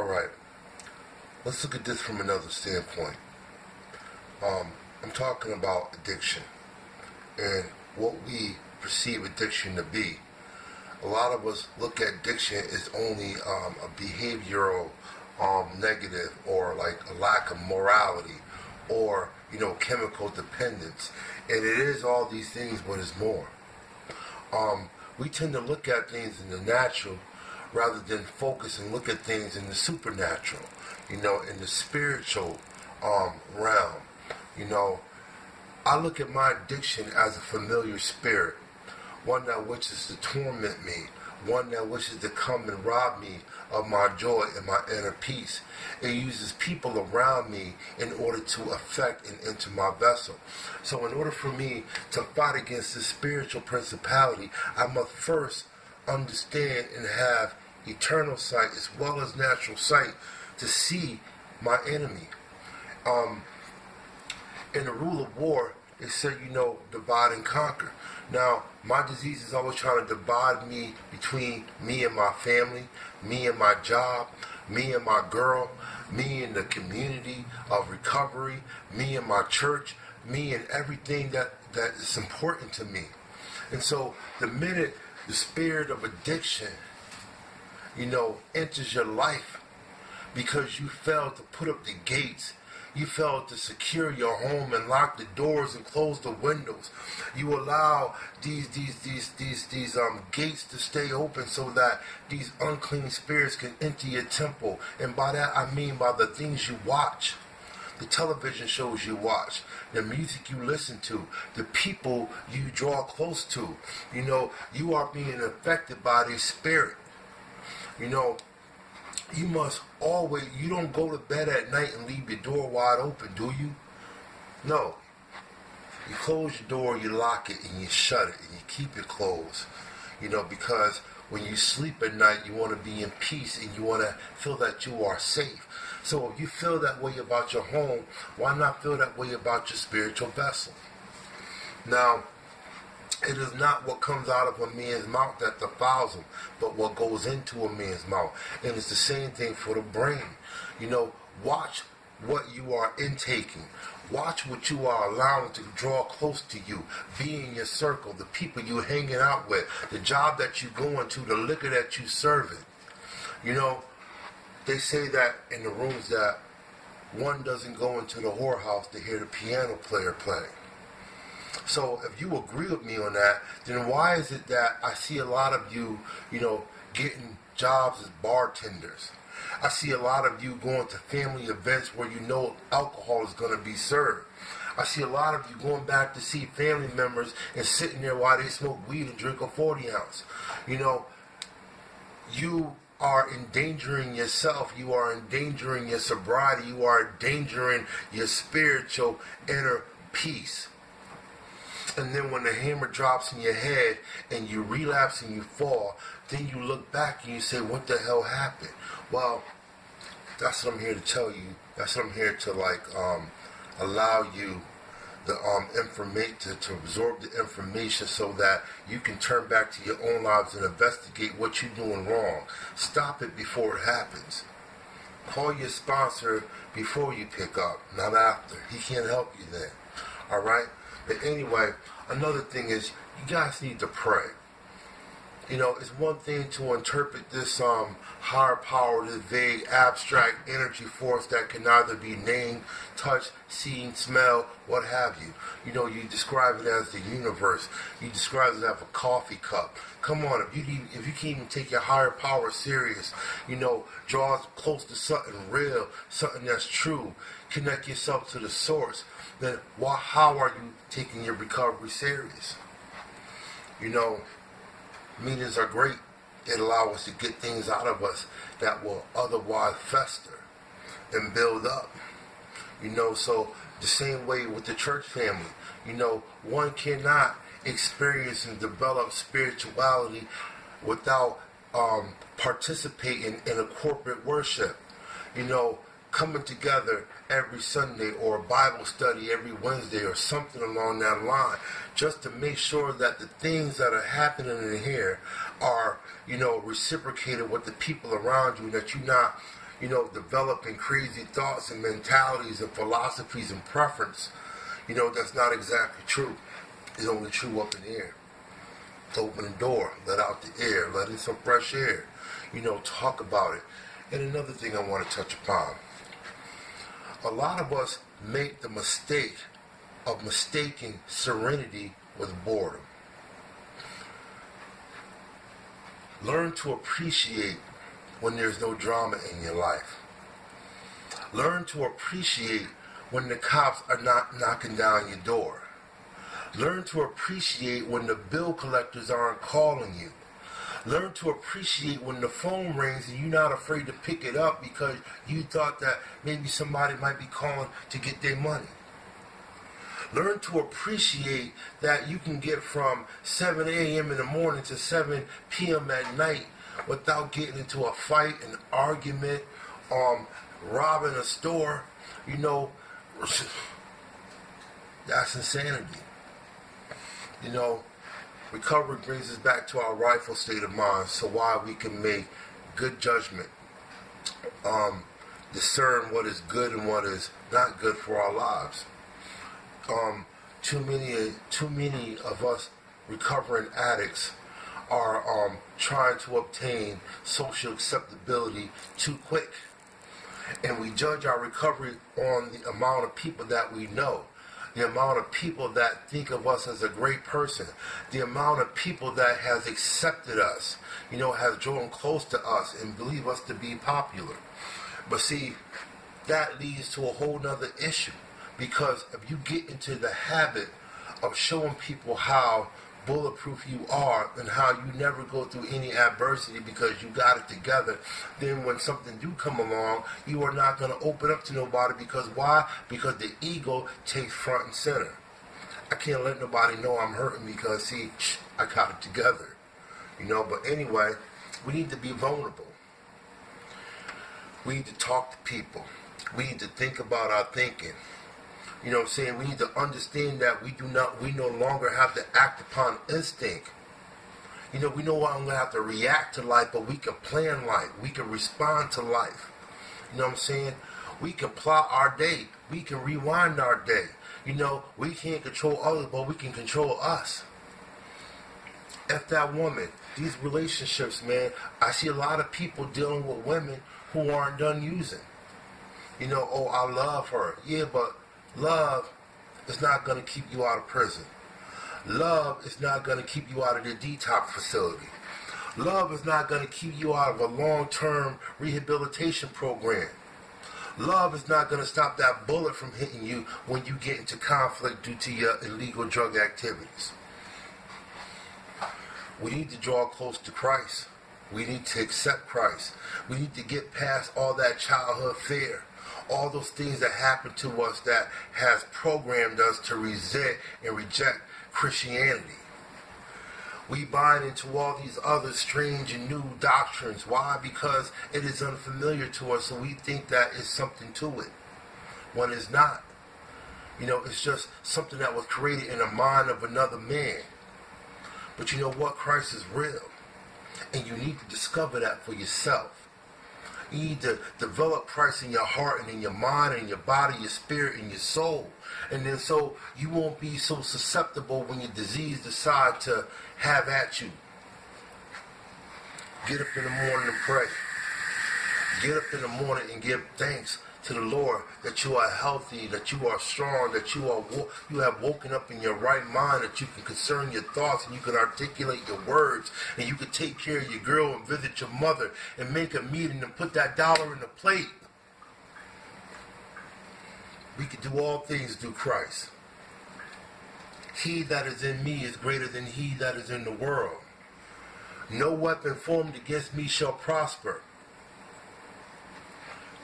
Alright, let's look at this from another standpoint. I'm talking about addiction and what we perceive addiction to be. A lot of us look at addiction as only a behavioral negative, or like a lack of morality, or chemical dependence, and it is all these things, but it's more. We tend to look at things in the natural rather than focus and look at things in the supernatural, in the spiritual realm. I look at my addiction as a familiar spirit, one that wishes to torment me, one that wishes to come and rob me of my joy and my inner peace. It uses people around me in order to affect and enter my vessel. So in order for me to fight against this spiritual principality, I must first understand and have eternal sight as well as natural sight to see my enemy. In the rule of war, it said, divide and conquer. Now, my disease is always trying to divide me between me and my family, me and my job, me and my girl, me and the community of recovery, me and my church, me and everything that is important to me. And so the minute the spirit of addiction, enters your life because you failed to put up the gates, you failed to secure your home and lock the doors and close the windows. You allow these gates to stay open so that these unclean spirits can enter your temple. And by that I mean by the things you watch, the television shows you watch, the music you listen to, the people you draw close to. You are being affected by this spirit. You must always, you don't go to bed at night and leave your door wide open, do you? No. You close your door, you lock it, and you shut it, and you keep it closed. Because when you sleep at night, you want to be in peace, and you want to feel that you are safe. So if you feel that way about your home, why not feel that way about your spiritual vessel? Now, it is not what comes out of a man's mouth that defiles him, but what goes into a man's mouth. And it's the same thing for the brain. Watch what you are intaking. Watch what you are allowing to draw close to you. Be in your circle, the people you're hanging out with, the job that you're going to, the liquor that you're serving. They say that in the rooms that one doesn't go into the whorehouse to hear the piano player play. So if you agree with me on that, then why is it that I see a lot of you, getting jobs as bartenders? I see a lot of you going to family events where alcohol is going to be served. I see a lot of you going back to see family members and sitting there while they smoke weed and drink a 40 ounce. You are endangering yourself. You are endangering your sobriety. You are endangering your spiritual inner peace. And then when the hammer drops in your head and you relapse and you fall, then you look back and you say, what the hell happened? Well, that's what I'm here to tell you. That's what I'm here to allow you the information to absorb the information so that you can turn back to your own lives and investigate what you're doing wrong. Stop it before it happens. Call your sponsor before you pick up, not after. He can't help you then. All right? But anyway, another thing is you guys need to pray. It's one thing to interpret this higher power, this vague, abstract energy force that can neither be named, touched, seen, smelled, what have you. You describe it as the universe. You describe it as a coffee cup. Come on, if you can even take your higher power serious, draw close to something real, something that's true, connect yourself to the source, then how are you taking your recovery serious? Meetings are great. It allows us to get things out of us that will otherwise fester and build up. So the same way with the church family. One cannot experience and develop spirituality without participating in a corporate worship. Coming together every Sunday or a Bible study every Wednesday or something along that line, just to make sure that the things that are happening in here are, reciprocated with the people around you, that you're not, developing crazy thoughts and mentalities and philosophies and preference, that's not exactly true. It's only true up in the air. Open the door, let out the air, let in some fresh air, talk about it. And another thing I want to touch upon. A lot of us make the mistake of mistaking serenity with boredom. Learn to appreciate when there's no drama in your life. Learn to appreciate when the cops are not knocking down your door. Learn to appreciate when the bill collectors aren't calling you. Learn to appreciate when the phone rings and you're not afraid to pick it up because you thought that maybe somebody might be calling to get their money. Learn to appreciate that you can get from 7 a.m. in the morning to 7 p.m. at night without getting into a fight, an argument, robbing a store. That's insanity. Recovery brings us back to our rightful state of mind, so why we can make good judgment, discern what is good and what is not good for our lives. Too many of us recovering addicts are trying to obtain social acceptability too quick, and we judge our recovery on the amount of people that we know. The amount of people that think of us as a great person, the amount of people that has accepted us, has drawn close to us and believe us to be popular. But see, that leads to a whole nother issue, because if you get into the habit of showing people how bulletproof you are and how you never go through any adversity because you got it together, then when something do come along, you are not going to open up to nobody. Because why? Because the ego takes front and center. I can't let nobody know I'm hurting because, see, I got it together. But anyway, we need to be vulnerable. We need to talk to people. We need to think about our thinking. We need to understand that we no longer have to act upon instinct. We no longer have to react to life, but we can plan life. We can respond to life. We can plot our day. We can rewind our day. We can't control others, but we can control us. F that woman. These relationships, man, I see a lot of people dealing with women who aren't done using. I love her. Yeah, but love is not going to keep you out of prison. Love is not going to keep you out of the detox facility. Love is not going to keep you out of a long-term rehabilitation program. Love is not going to stop that bullet from hitting you when you get into conflict due to your illegal drug activities. We need to draw close to Christ. We need to accept Christ. We need to get past all that childhood fear. All those things that happened to us that has programmed us to resent and reject Christianity. We bind into all these other strange and new doctrines. Why? Because it is unfamiliar to us, so we think that it's something to it, when it's not. It's just something that was created in the mind of another man. But you know what? Christ is real, and you need to discover that for yourself. You need to develop Christ in your heart and in your mind and in your body, your spirit, and your soul. And then so you won't be so susceptible when your disease decide to have at you. Get up in the morning and pray. Get up in the morning and give thanks to the Lord that you are healthy, that you are strong, that you have woken up in your right mind, that you can concern your thoughts and you can articulate your words, and you can take care of your girl and visit your mother and make a meeting and put that dollar in the plate. We can do all things through Christ. He that is in me is greater than he that is in the world. No weapon formed against me shall prosper.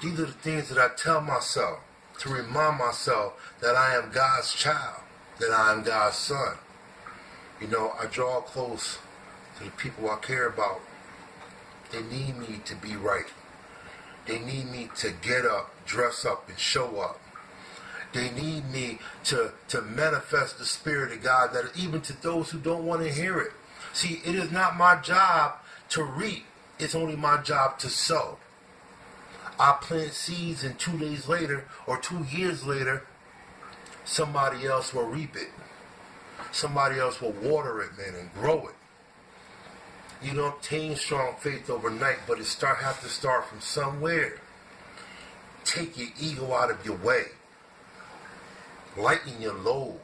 These are the things that I tell myself to remind myself that I am God's child, that I am God's son. I draw close to the people I care about. They need me to be right. They need me to get up, dress up, and show up. They need me to manifest the Spirit of God, that even to those who don't want to hear it. See, it is not my job to reap. It's only my job to sow. I plant seeds and 2 days later or 2 years later, somebody else will reap it. Somebody else will water it, man, and grow it. You don't obtain strong faith overnight, but have to start from somewhere. Take your ego out of your way. Lighten your load.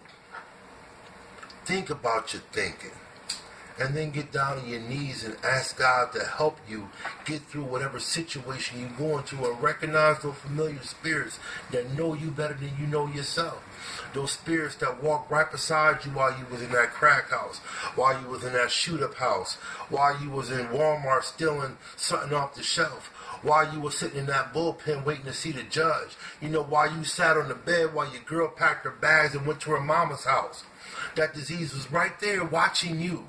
Think about your thinking. And then get down on your knees and ask God to help you get through whatever situation you go into, and recognize those familiar spirits that know you better than you know yourself. Those spirits that walk right beside you while you was in that crack house, while you was in that shoot-up house, while you was in Walmart stealing something off the shelf, while you was sitting in that bullpen waiting to see the judge. You know, while you sat on the bed while your girl packed her bags and went to her mama's house. That disease was right there watching you.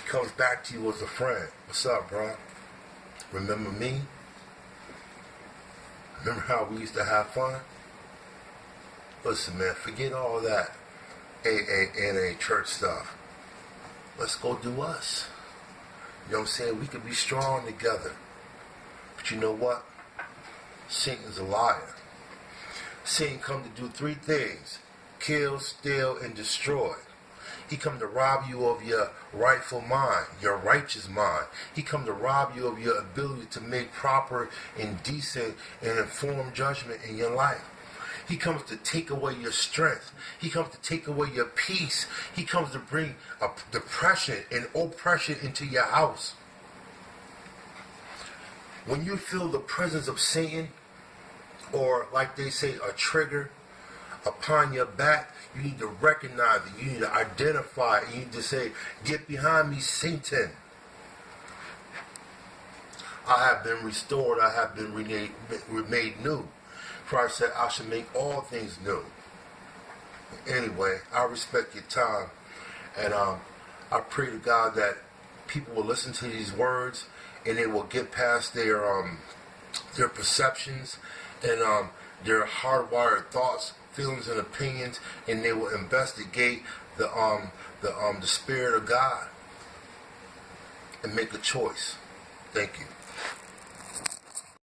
Comes back to you as a friend. What's up, bro? Remember me? Remember how we used to have fun? Listen, man, forget all that AA, church stuff. Let's go do us. You know what I'm saying? We could be strong together. But you know what? Satan's a liar. Satan come to do 3 things: kill, steal, and destroy. He come to rob you of your rightful mind, your righteous mind. He come to rob you of your ability to make proper and decent and informed judgment in your life. He comes to take away your strength. He comes to take away your peace. He comes to bring depression and oppression into your house. When you feel the presence of Satan, or like they say, a trigger upon your back, you need to recognize it. You need to identify it. You need to say, "Get behind me, Satan. I have been restored. I have been made new." Christ said, "I should make all things new." Anyway, I respect your time. And I pray to God that people will listen to these words and they will get past their perceptions and their hardwired thoughts, feelings, and opinions, and they will investigate the Spirit of God and make a choice. Thank you.